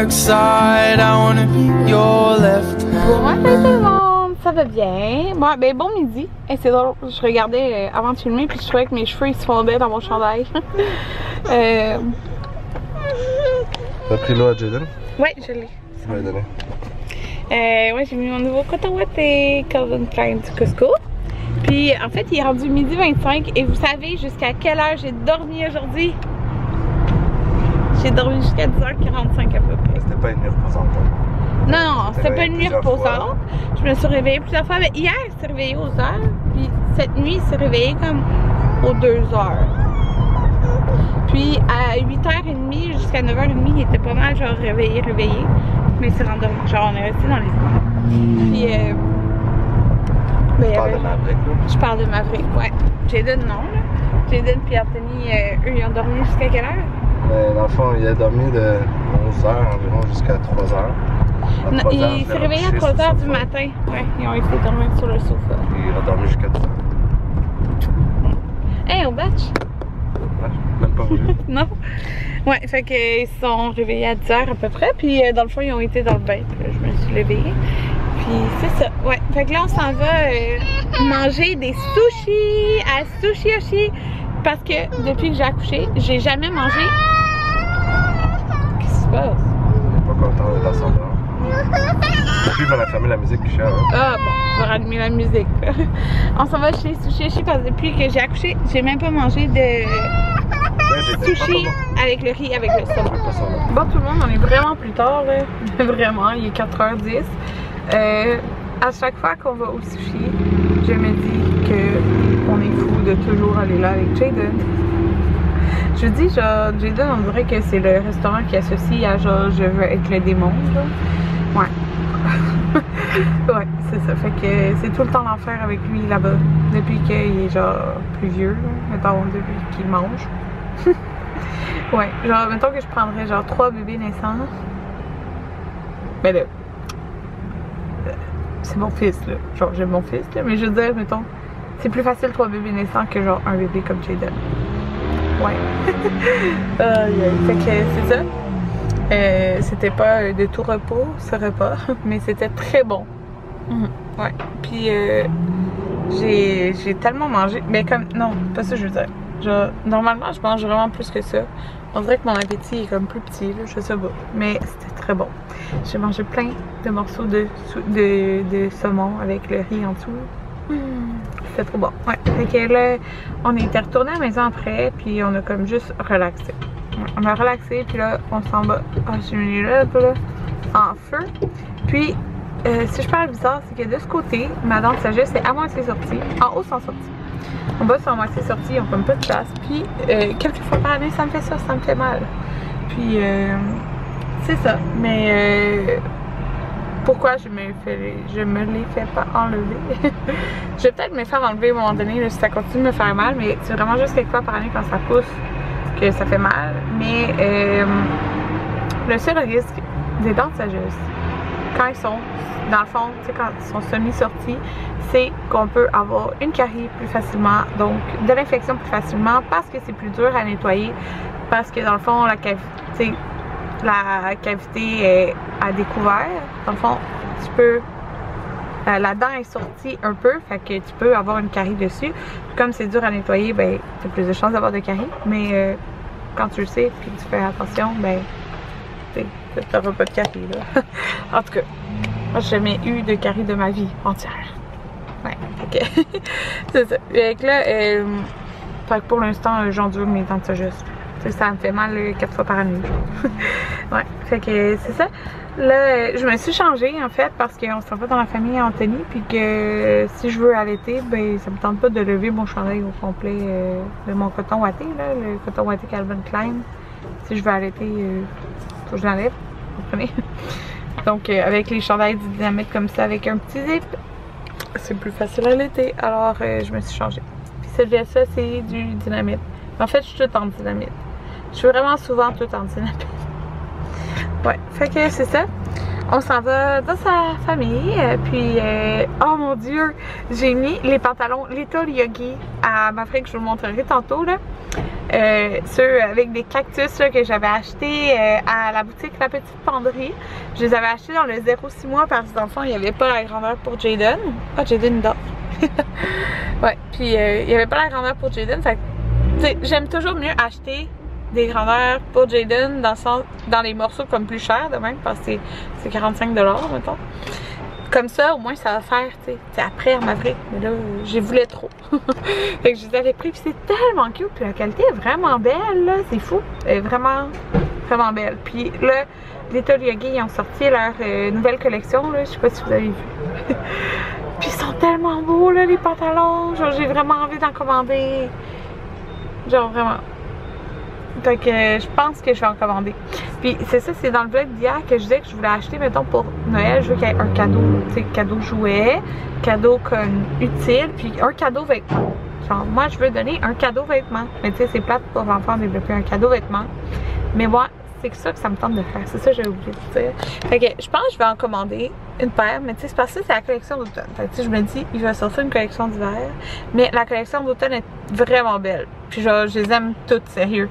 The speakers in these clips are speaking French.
dark side. I wanna be your left hand. Bon matin tout le monde, ça va bien? Bon, ben bon midi. Hey, c'est drôle, je regardais avant de filmer puis je trouvais que mes cheveux ils se fondaient dans mon chandail. T'as pris l'eau à Jaden? Ouais, je l'ai. Ouais, donné. Ouais, j'ai mis mon nouveau coton ouaté Calvin Klein du Costco. Puis en fait, il est rendu midi 25 et vous savez jusqu'à quelle heure j'ai dormi aujourd'hui? J'ai dormi jusqu'à 10h45 à peu près. C'était pas une nuit reposante. Non, c'était pas une nuit reposante. Je me suis réveillée plusieurs fois. Mais hier, il s'est réveillé aux heures. Puis cette nuit, il s'est réveillé comme aux 2h. Puis à 8h30 jusqu'à 9h30, il était pas mal genre réveillé. Mais il s'est rendormi. Genre on est resté dans les lit. Puis Tu parles de Maverick, là? je parle de Maverick, ouais. Jaden non là. Jaden puis Anthony, eux ils ont dormi jusqu'à quelle heure? Mais dans le fond, il a dormi de 11h environ jusqu'à 3h. Non, il s'est réveillé à 3h du matin. Ouais, ils ont été dormir sur le sofa. Il a dormi jusqu'à 10h. Hey, au batch? Ouais, même pas voulu. Non? Ouais, fait qu'ils se sont réveillés à 10h à peu près. Puis dans le fond, ils ont été dans le bain. Puis je me suis levée. Puis c'est ça. Ouais, fait que là, on s'en va manger des sushis à Sushi Yoshi. Parce que depuis que j'ai accouché, j'ai jamais mangé. Qu'est-ce qui se passe? Il est pas content de l'assemblage. Depuis qu'on a fermé la musique, Michel. Hein? Ah bon, on va rallumer la musique. On s'en va chez Sushi Yoshi parce que depuis que j'ai accouché, j'ai même pas mangé de sushi avec le riz, avec le saumon. Bon tout le monde, on est vraiment plus tard là. Vraiment, il est 4h10. À chaque fois qu'on va au sushi, je me dis qu'on est fou de toujours aller là avec Jaden. Je dis genre, Jaden on dirait que c'est le restaurant qui associe à genre je veux être le démon genre. Ouais. Ouais, c'est ça. Fait que c'est tout le temps l'enfer avec lui là-bas. Depuis qu'il est genre plus vieux, là. Mettons depuis qu'il mange. Ouais, genre mettons que je prendrais genre 3 bébés naissants. Mais là, c'est mon fils là. Genre j'aime mon fils là, mais je veux dire, mettons, c'est plus facile 3 bébés naissants que genre un bébé comme Jaden. Ouais. Fait que c'est ça. C'était pas de tout repos ce repas, mais c'était très bon. Ouais. Puis j'ai tellement mangé, mais comme non, pas ça que je veux dire. Genre, normalement je mange vraiment plus que ça. On dirait que mon appétit est comme plus petit, là, je sais pas. Mais c'était très bon. J'ai mangé plein de morceaux de saumon avec le riz en dessous. C'était trop bon. Ouais. Fait que là, on était retourné à la maison après, puis on a comme juste relaxé. On a relaxé, puis là, on s'en va. Ah, j'ai mis là, en feu. Puis, si je parle bizarre, c'est que de ce côté, ma dent de sagesse est à moitié sortie. En haut, c'est en sortie. En bas, c'est à moitié sortie, ils ont comme pas de place. Puis, quelques fois par année, ça me fait ça, ça me fait mal. Puis, c'est ça. Mais, pourquoi je me les fais pas enlever? Je vais peut-être me faire enlever à un moment donné, là, si ça continue de me faire mal, mais c'est vraiment juste quelques fois par année quand ça pousse que ça fait mal. Mais, le seul risque des dents de sagesse, quand ils sont, dans le fond, tu sais, quand ils sont semi-sortis, c'est qu'on peut avoir une carie plus facilement, donc de l'infection plus facilement, parce que c'est plus dur à nettoyer, parce que dans le fond, la cavité est à découvert. Dans le fond, tu peux, la dent est sortie un peu, fait que tu peux avoir une carie dessus. Puis comme c'est dur à nettoyer, ben, tu as plus de chances d'avoir de carie, mais quand tu le sais, puis tu fais attention, ben, tu n'auras pas de carie, là. En tout cas, moi, j'ai jamais eu de carie de ma vie entière. Ouais, ok. C'est ça. Fait que là, fait que pour l'instant, j'endure mes dents de sagesse. Ça me fait mal 4 fois par année. Ouais, fait que c'est ça. Là, je me suis changée en fait parce qu'on s'en va dans la famille Anthony, puis que si je veux allaiter, ben ça me tente pas de lever mon chandail au complet de mon coton ouaté, là, le coton ouaté Calvin Klein. Si je veux allaiter, faut que je l'enlève, vous comprenez? Donc avec les chandails du Dynamite comme ça, avec un petit zip, c'est plus facile à allaiter. Alors je me suis changée. Puis celui-là, ça c'est du Dynamite. En fait, je suis toute en Dynamite. Je suis vraiment souvent toute en Dynamite. Ouais, fait que c'est ça. on s'en va dans sa famille. Puis, oh mon Dieu, j'ai mis les pantalons Little Yogi à ma frère que je vous montrerai tantôt là. Ceux avec des cactus là, que j'avais acheté à la boutique La Petite Penderie. Je les avais achetés dans le 0-6 mois parce que dans le fond il n'y avait pas la grandeur pour Jaden. Ah, Jaden dort. Ouais, puis il n'y avait pas la grandeur pour Jaden. Fait que j'aime toujours mieux acheter des grandeurs pour Jaden dans les morceaux comme plus chers de même parce que c'est 45$ mettons. Comme ça, au moins ça va faire, tu sais, après en avril. Mais là, j'ai voulu trop. Fait que je les avais pris, puis c'est tellement cute. Puis la qualité est vraiment belle, là. C'est fou. Elle est vraiment, vraiment belle. Puis là, Little Yogi, ils ont sorti leur nouvelle collection, là. Je sais pas si vous avez vu. Puis ils sont tellement beaux, là, les pantalons. Genre, j'ai vraiment envie d'en commander. Genre, vraiment. Fait que je pense que je vais en commander. Puis c'est ça, c'est dans le vlog d'hier que je disais que je voulais acheter, mettons, pour Noël, je veux qu'il y ait un cadeau, tu sais, cadeau jouet, cadeau comme utile, puis un cadeau vêtement. Genre, moi, je veux donner un cadeau vêtement. Mais tu sais, c'est plate pour l'enfant de développer un cadeau vêtement. Mais moi, c'est ça que ça me tente de faire. C'est ça que j'ai oublié de dire. Fait que je pense que je vais en commander une paire. Mais tu sais, c'est parce que c'est la collection d'automne. Fait que tu sais, je me dis, il va sortir une collection d'hiver. Mais la collection d'automne est vraiment belle. Puis genre, je les aime toutes, sérieux.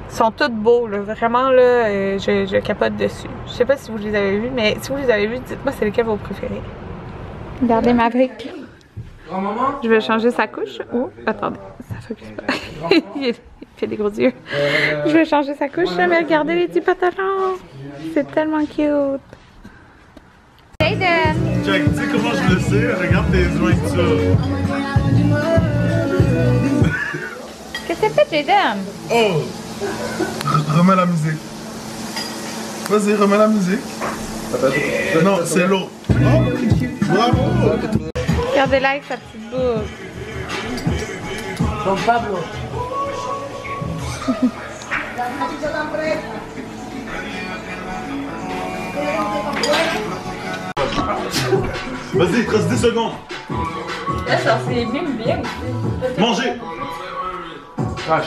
Ils sont tous beaux, là. Vraiment, là, je capote dessus. Je sais pas si vous les avez vus, mais si vous les avez vus, dites-moi c'est lequel vos préférés. Regardez Maverick. Je vais changer sa couche. Oh, attendez, ça focus pas. Il fait des gros yeux. Je vais changer sa couche, mais regardez les petits pantalons. C'est tellement cute. Jaden! Jack, tu sais comment je le sais? Regarde tes jointures. Qu'est-ce que tu fait, Jaden? Oh! Remets la musique. Vas-y, remets la musique. Non, c'est l'eau. Oh, bravo! Regardez-la avec sa petite bouche. Don Pablo. Vas-y, il te reste 10 secondes. Là, ça c'est bien. Mangez!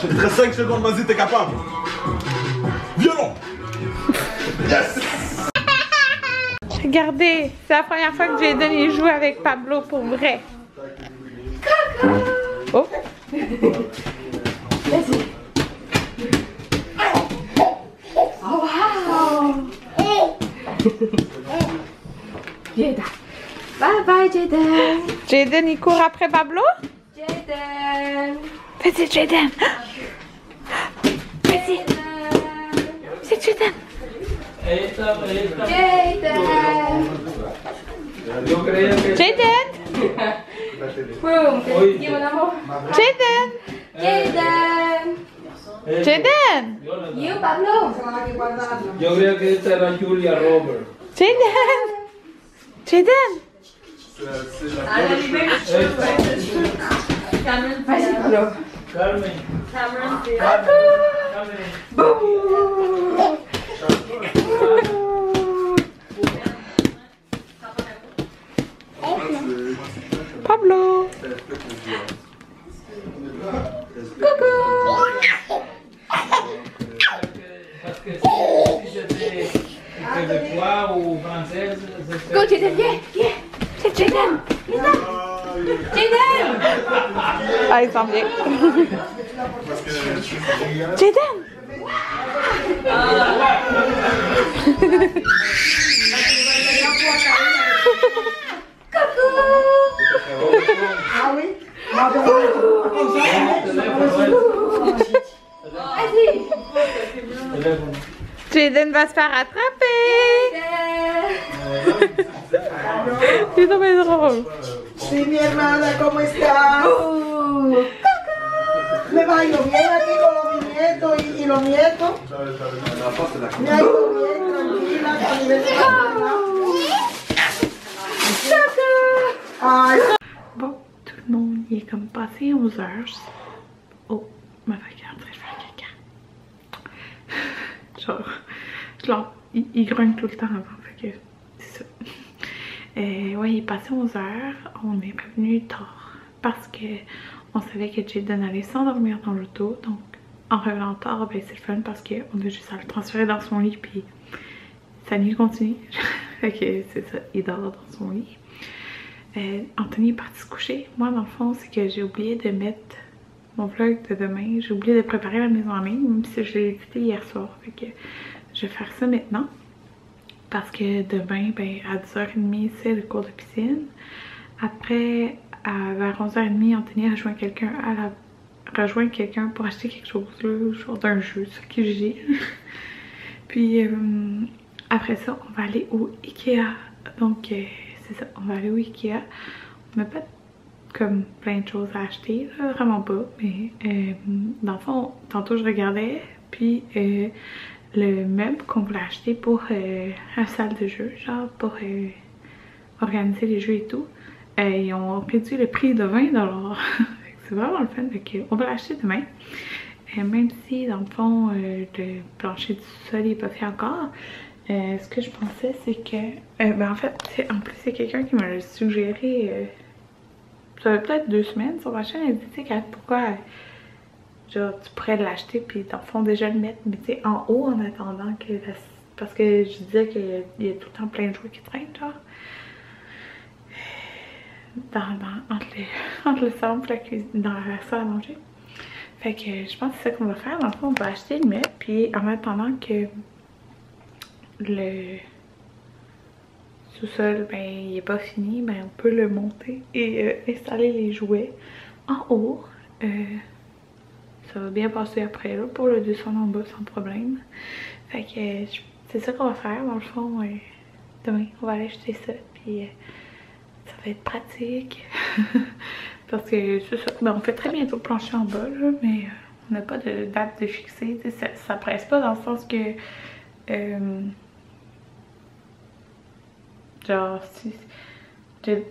Il te reste 5 secondes, vas-y, t'es capable. Violon! Yes! Regardez, c'est la première fois que Jaden il joue avec Pablo pour vrai. Oh! Vas-y. Oh, wow! Jaden. Bye bye, Jaden. Jaden il court après Pablo? Jaden. Vas-y, Jaden! Vas-y! C'est Jaden! Jaden. Jaden! Boom. Dis mon amour. Jaden! Jaden. Jaden! You, Pablo. Yo creo que esta era Julia Robert. Jaden! Jaden! Vas-y, Pablo. Carmen. Pablo! Parce que si j'étais québécois ou française, Go, Jaden, viens. C'est Jaden. Jaden. Ah, il s'en vient. Jaden! Vas-y. Jaden va se faire attraper! C'est trop bien drôle! Sí, mi hermana, ¿cómo estás? Me va bien aquí con los bisnietos y los nietos. Me ha ido bien, tranquila, a nivel Bon, tout le monde, il est comme passé 11 heures. Oh, ma fille est en train de faire caca. Genre, il grogne tout le temps avant, fait que c'est ça. Ouais, il est passé 11 heures, on est revenu tard parce que on savait que Jaden allait s'endormir dans l'auto, donc en revenant tard, ben c'est le fun parce qu'on a juste à le transférer dans son lit puis sa nuit continue. Fait que c'est ça, il dort dans son lit. Anthony est parti se coucher. Moi, dans le fond, c'est que j'ai oublié de mettre mon vlog de demain. J'ai oublié de préparer la mise en ligne, même si je l'ai édité hier soir. Fait que je vais faire ça maintenant. Parce que demain, ben, à 10h30, c'est le cours de piscine. Après, vers 11h30, Anthony a rejoint quelqu'un pour acheter quelque chose, là, genre d'un jeu, ce que j'ai. Puis après ça, on va aller au Ikea. Donc c'est ça, on va aller au Ikea. On n'a pas comme plein de choses à acheter, là, vraiment pas. Mais dans le fond, tantôt je regardais, puis le meuble qu'on voulait acheter pour la salle de jeu, genre pour organiser les jeux et tout, ils ont réduit le prix de 20$. C'est vraiment le fun, donc on va l'acheter demain. Même si dans le fond le plancher du sol n'est pas fait encore, ce que je pensais c'est que ben en fait en plus c'est quelqu'un qui m'a suggéré ça fait peut-être 2 semaines sur ma chaîne. Elle dit pourquoi genre tu pourrais l'acheter puis dans le fond déjà le mettre, mais tu sais en haut en attendant que parce que je disais qu'il y a tout le temps plein de jouets qui traînent genre entre le salon et la cuisine, dans la salle à manger. Fait que je pense que c'est ça qu'on va faire. Dans le fond, on va acheter le meuble, puis en attendant que le sous-sol, ben, il est pas fini, ben, on peut le monter et installer les jouets en haut. Ça va bien passer après, là, pour le descendre en bas sans problème. Fait que c'est ça qu'on va faire, dans le fond. Demain, on va aller acheter ça, puis ça va être pratique. Parce que c'est ça, ben, on fait très bientôt le plancher en bas, là, mais on n'a pas de date de fixer. Ça presse pas dans le sens que genre si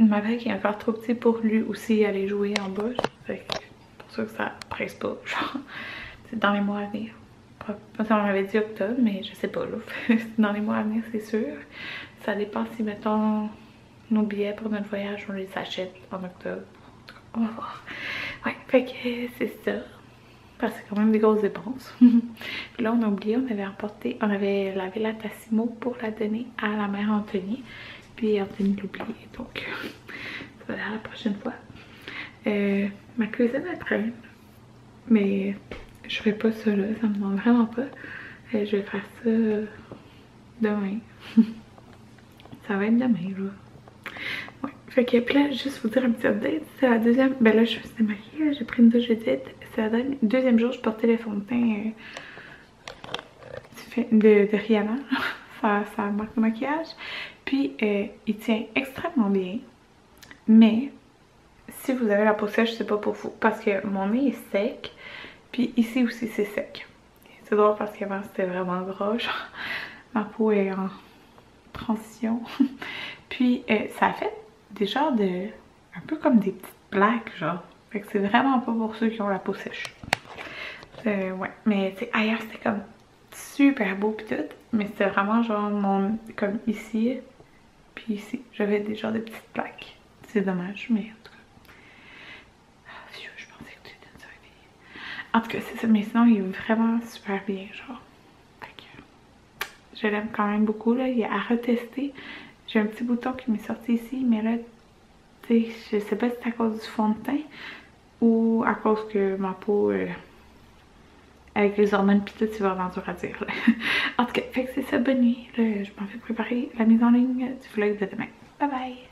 ma mère qui est encore trop petit pour lui aussi aller jouer en bas, fait que c'est pour ça que ça presse pas, genre c'est dans les mois à venir. On avait dit octobre, mais je sais pas là. Dans les mois à venir, c'est sûr. Ça dépend si mettons nos billets pour notre voyage, on les achète en octobre. On va voir. Ouais, fait que c'est ça. Parce que c'est quand même des grosses dépenses. Puis là, on a oublié, on avait lavé la Tassimo pour la donner à la mère Anthony. Puis Anthony l'a oublié, donc ça va aller la prochaine fois. Ma cuisine elle traîne. Mais je ferai pas ça là, ça me demande vraiment pas. Je vais faire ça demain. Ça va être demain là. Ouais. Fait que puis là, juste vous dire un petit update, c'est la deuxième, ben là je suis démaquillée, j'ai pris une douche Judith, c'est la deuxième jour je portais le fond de teint de Rihanna, ça marque le maquillage, puis il tient extrêmement bien, mais si vous avez la peau sèche c'est pas pour vous, parce que mon nez est sec, puis ici aussi c'est sec. C'est drôle parce qu'avant c'était vraiment gras, genre ma peau est en transition, puis ça a fait des genres de... un peu comme des petites plaques genre. Fait que c'est vraiment pas pour ceux qui ont la peau sèche. Ouais, mais tu sais, ailleurs c'était comme super beau pis tout. Mais c'était vraiment genre mon... comme ici, puis ici. J'avais des genres de petites plaques. C'est dommage, mais en tout cas... Ah, je pensais que tu étais bien. En tout cas, c'est ça, mais sinon il est vraiment super bien, genre. Fait que... je l'aime quand même beaucoup, là. Il est à retester. J'ai un petit bouton qui m'est sorti ici, mais là, tu sais, je sais pas si c'est à cause du fond de teint ou à cause que ma peau, avec les hormones pis tout, c'est vraiment dur à dire. Là. En tout cas, fait que c'est ça, bonne nuit. Là, je m'en vais préparer la mise en ligne du vlog de demain. Bye bye!